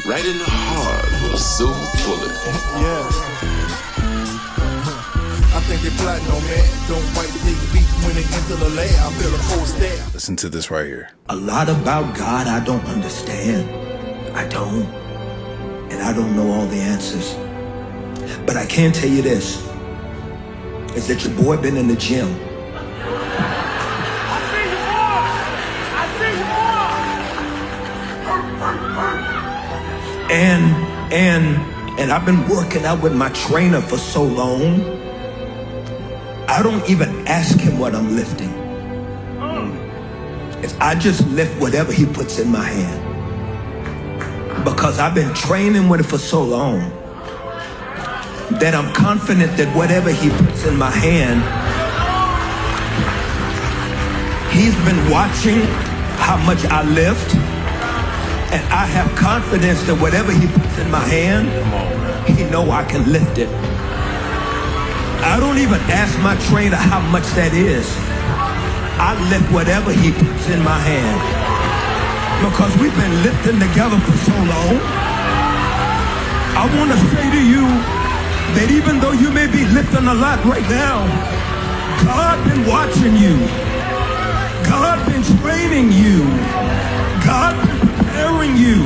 right in the heart of a silver bullet. Yeah. I think they plotting on man. Don't wipe their feet when they enter the L.A.R. I feel a cold stare. Listen to this right here. A lot about God I don't understand. I don't. And I don't know all the answers. But I can tell you this, is that your boy been in the gym. I see you more! I see you more! And I've been working out with my trainer for so long, I don't even ask him what I'm lifting. I just lift whatever he puts in my hand. Because I've been training with it for so long that I'm confident that whatever he puts in my hand, he's been watching how much I lift, and I have confidence that whatever he puts in my hand, he know I can lift it. I don't even ask my trainer how much that is. I lift whatever he puts in my hand. Because we've been lifting together for so long. I want to say to you that even though you may be lifting a lot right now, God been watching you. God been training you. God been preparing you.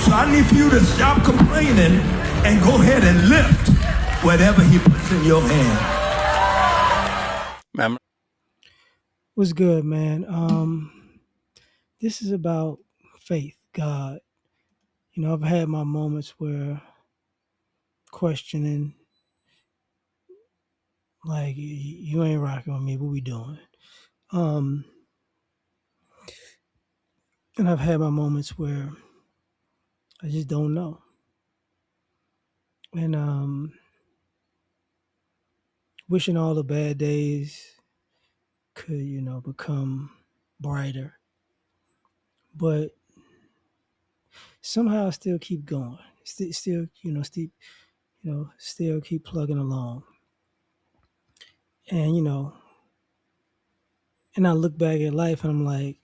So I need for you to stop complaining and go ahead and lift whatever he puts in your hand. Man, What's good, man? This is about faith, God. I've had my moments where questioning, like, you ain't rocking with me. What we doing? Um, and I've had my moments where I just don't know. And wishing all the bad days could, become brighter. But somehow I still keep going. Still, still keep plugging along. And and I look back at life and I'm like,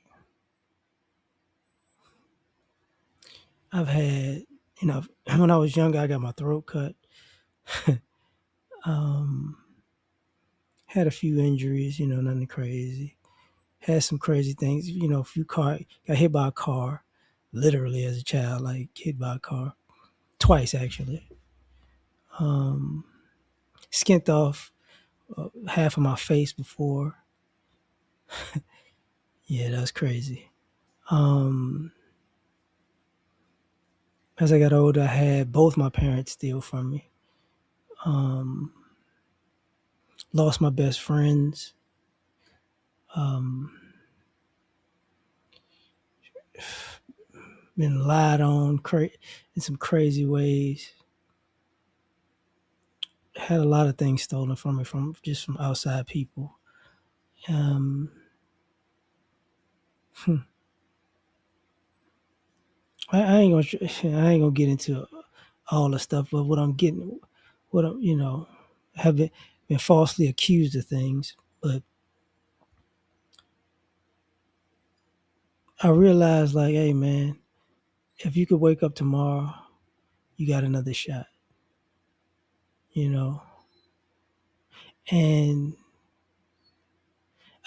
I've had, when I was younger, I got my throat cut. um, had a few injuries, nothing crazy. Had some crazy things, a few got hit by a car, literally as a child, like hit by a car twice actually. Um, Skinned off half of my face before. Yeah, that's crazy. Um, as I got older, I had both my parents steal from me. Um, Lost my best friends. Um, Been lied on in some crazy ways. Had a lot of things stolen from me from outside people. Um, hmm. I ain't gonna get into all the stuff, but what I'm have been falsely accused of things. But I realized, like, hey man, if you could wake up tomorrow, you got another shot. You know, and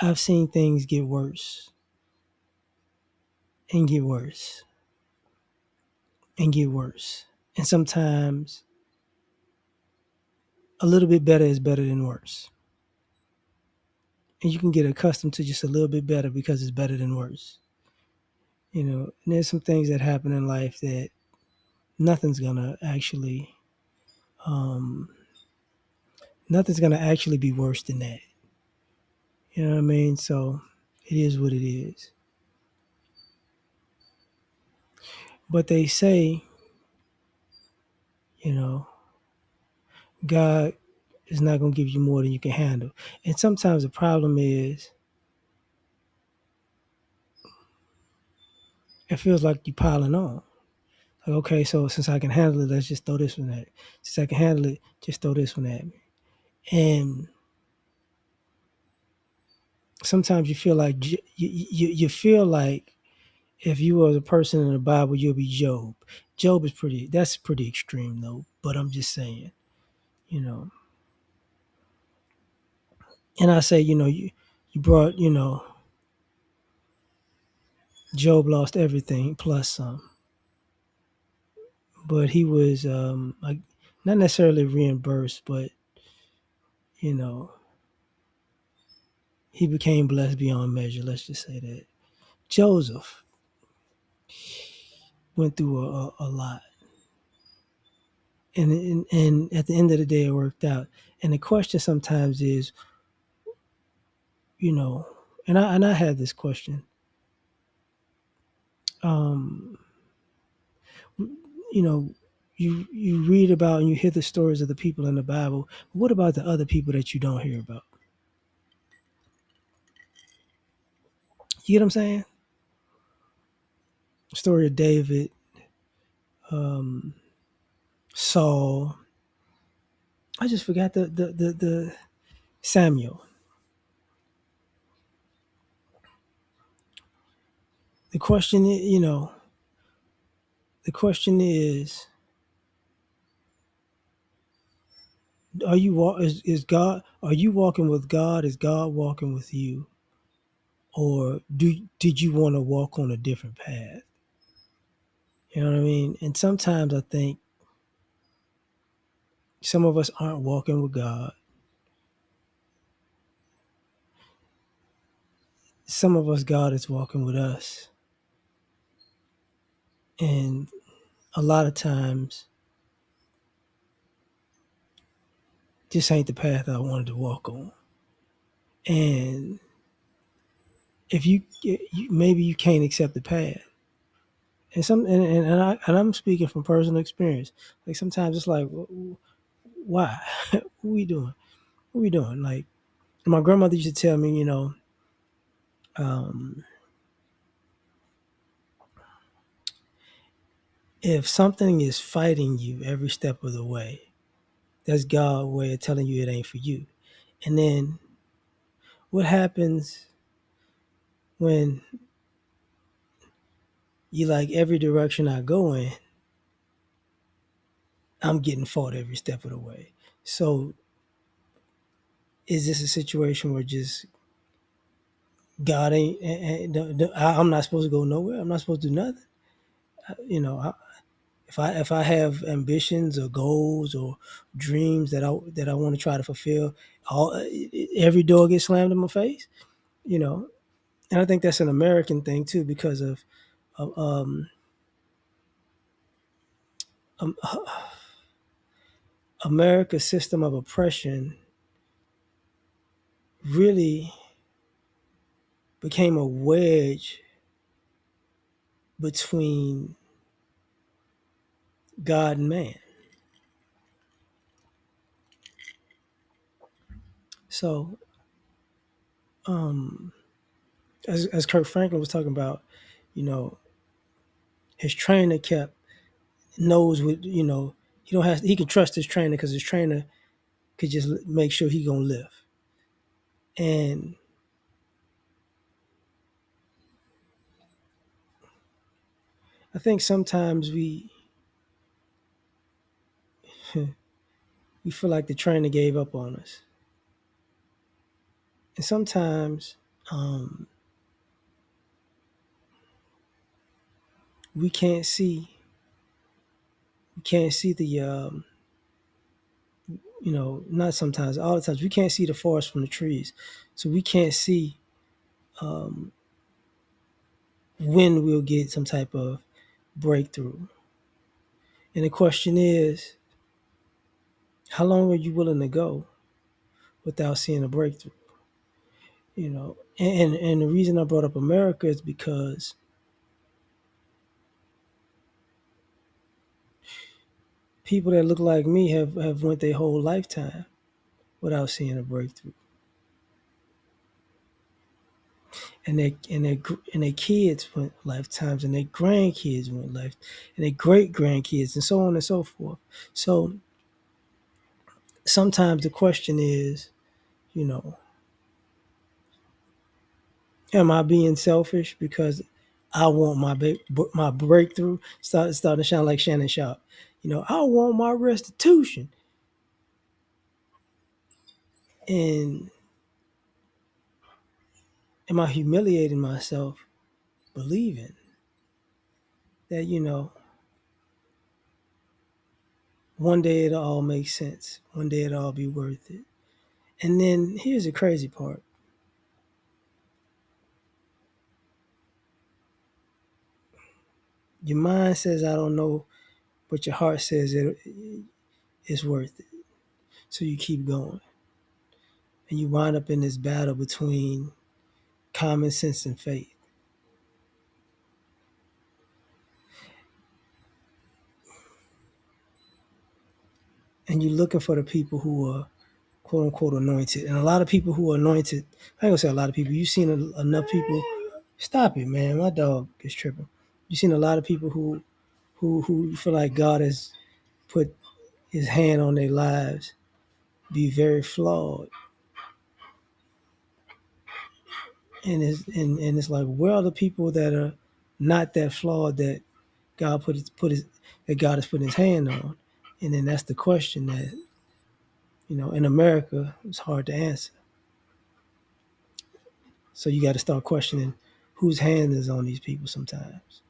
I've seen things get worse and get worse and get worse. And sometimes a little bit better is better than worse. And you can get accustomed to just a little bit better because it's better than worse. And there's some things that happen in life that nothing's gonna actually, um, nothing's gonna actually be worse than that. You know what I mean? So it is what it is. But they say, you know, God is not gonna give you more than you can handle. And sometimes the problem is it feels like you're piling on. Like, okay, so since I can handle it, let's just throw this one at me. Since I can handle it, just throw this one at me. And sometimes you feel like you feel like if you were a person in the Bible, you'll be Job. Job is pretty. That's pretty extreme though. But I'm just saying, you know. And I say, you brought, Job lost everything plus some, but he was like not necessarily reimbursed, but you know, he became blessed beyond measure. Let's just say that Joseph went through a lot, and at the end of the day, it worked out. And the question sometimes is, you know, and I had this question. Um, you know, you read about and you hear the stories of the people in the Bible. What about the other people that you don't hear about? You get what I'm saying? Story of David, um, Saul. I just forgot the Samuel. The question, the question is, is God? Are you walking with God? Is God walking with you, or did you want to walk on a different path? You know what I mean? And sometimes I think some of us aren't walking with God. Some of us, God is walking with us, and a lot of times, this ain't the path I wanted to walk on. And if maybe you can't accept the path, and I'm speaking from personal experience. Like sometimes it's like, why? What we doing? What we doing? Like my grandmother used to tell me, um, if something is fighting you every step of the way, that's God's way of telling you it ain't for you. And then what happens when you like every direction I go in, I'm getting fought every step of the way. So is this a situation where just God I'm not supposed to go nowhere. I'm not supposed to do nothing. You know, if I have ambitions or goals or dreams that I want to try to fulfill, all every door gets slammed in my face. You know, and I think that's an American thing too because of um, America's system of oppression really became a wedge between God and man. So, um, as Kirk Franklin was talking about, you know, his trainer kept knows what he can trust his trainer because his trainer could just make sure he gonna live. And I think sometimes we feel like the trainer gave up on us, and sometimes um, we can't see the not sometimes, all the times we can't see the forest from the trees, so we can't see um, when we'll get some type of breakthrough. And the question is, how long are you willing to go without seeing a breakthrough? And the reason I brought up America is because people that look like me have went their whole lifetime without seeing a breakthrough, and their kids went lifetimes, and their grandkids went life, and their great grandkids, and so on and so forth. So sometimes the question is, you know, am I being selfish because I want my breakthrough. Starting to sound like Shannon Sharp. I want my restitution. And am I humiliating myself believing that, one day it'll all make sense. One day it'll all be worth it. And then here's the crazy part. Your mind says, I don't know, but your heart says it's worth it. So you keep going. And you wind up in this battle between common sense and faith. And you're looking for the people who are quote unquote anointed. And a lot of people who are anointed, I ain't gonna say a lot of people, you've seen enough people. Stop it, man. My dog is tripping. You've seen a lot of people who feel like God has put his hand on their lives be very flawed. And it's like, where are the people that are not that flawed that that God has put his hand on? And then that's the question that, in America, it's hard to answer. So you got to start questioning whose hand is on these people sometimes.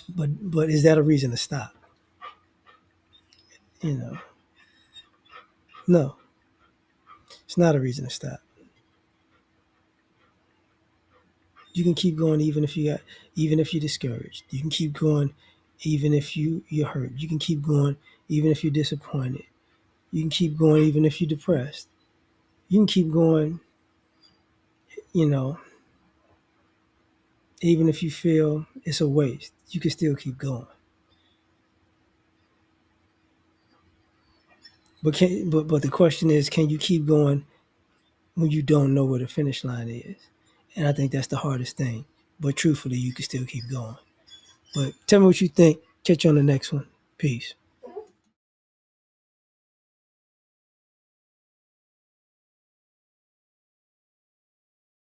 But is that a reason to stop? No, it's not a reason to stop. You can keep going even if you're discouraged. You can keep going even if you're hurt. You can keep going even if you're disappointed. You can keep going even if you're depressed. You can keep going, you know, even if you feel it's a waste. You can still keep going. But the question is, can you keep going when you don't know where the finish line is? And I think that's the hardest thing. But truthfully, you can still keep going. But tell me what you think. Catch you on the next one. Peace.